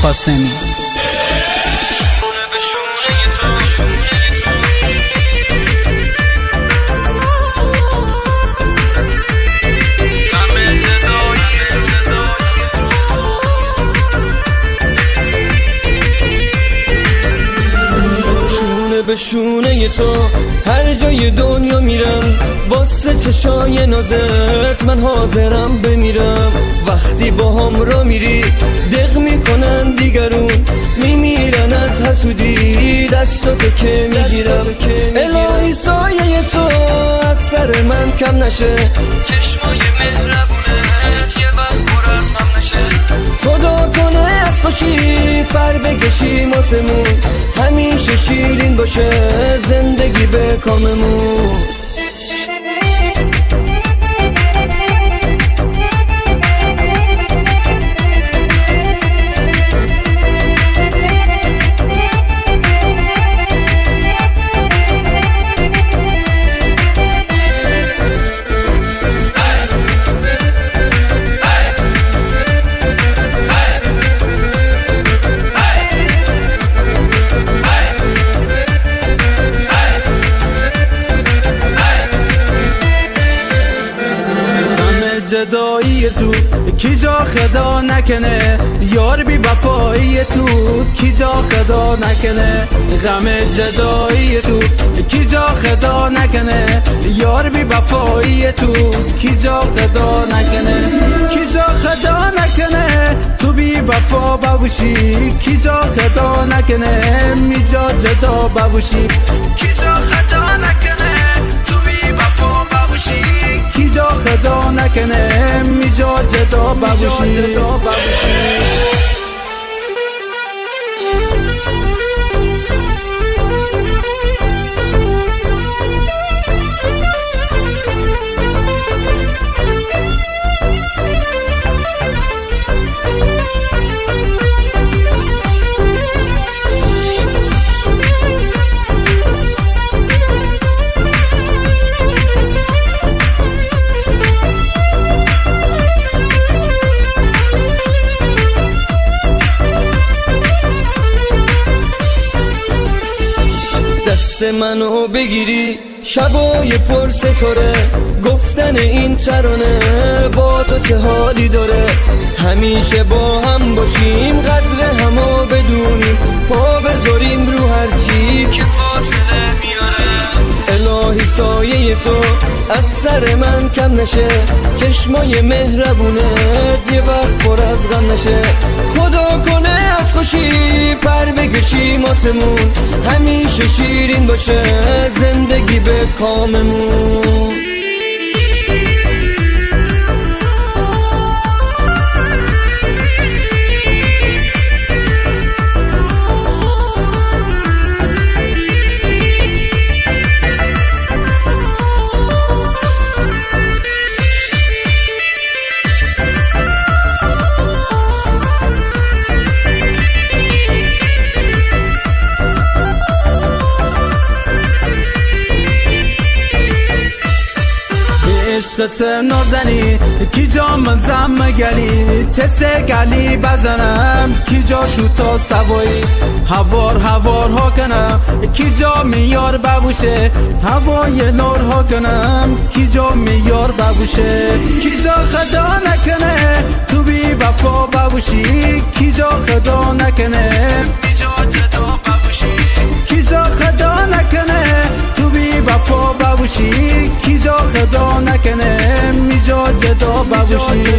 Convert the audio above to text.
قاسمی. به شونه تو هر جای دنیا میرم، واسه چشای نازت من حاضرم بمیرم. وقتی با هم را میری دق میکنن دیگرون، میمیرن از حسودی دستاتو که میگیرم. الهی سایه تو از سر من کم نشه، چشمای مهربونت یه وقت پر از غم نشه. خدا کنه از خوشی پر بکشیم آسمون، همیشه شیرین باشه زندگی به کاممون. جدایی تو کی جا خدا نکنه، یار بی وفایی تو کی جا خدا نکنه. غم جدایی تو کی جا خدا نکنه، یار بی وفایی تو کی جا خدا نکنه. کی جا خدا نکنه تو بی وفا ببوشی، کی جا خدا نکنه می جا جدا ببوشی. کی جا خدا نکنه تو بی وفا ببوشی، کی جا خدا نکنه می جا جدا ببوشی. دست منو بگیری شبای پر ستاره، گفتن این ترانه با تو چه حالی داره. همیشه با هم باشیم قدر همو بدونیم، پا بذاریم رو هرچی که فاصله میاره. الهی سایه تو از سر من کم نشه، چشمای مهربونت یه وقت پر از غم نشه. خدا کنه از خوشی پر بکشیم آسمون، همیشه شیرین باشه زندگی به کاممون. عشقت نازنی کی جا من زم گلی، تسر گلی بزنم کی جا شوتا سوایی. هوار ها کنم کی جا میار ببوشه، هوای نور ها کنم کی جا میار ببوشه. کی جا خدا نکنه تو بی وفا ببوشی، کی جا خدا نکنه می جا جدا ببوشی. کی جا خدا نکنه تو بی وفا ببوشی، کی جا خدا نکنه می جا جدا ببوشی.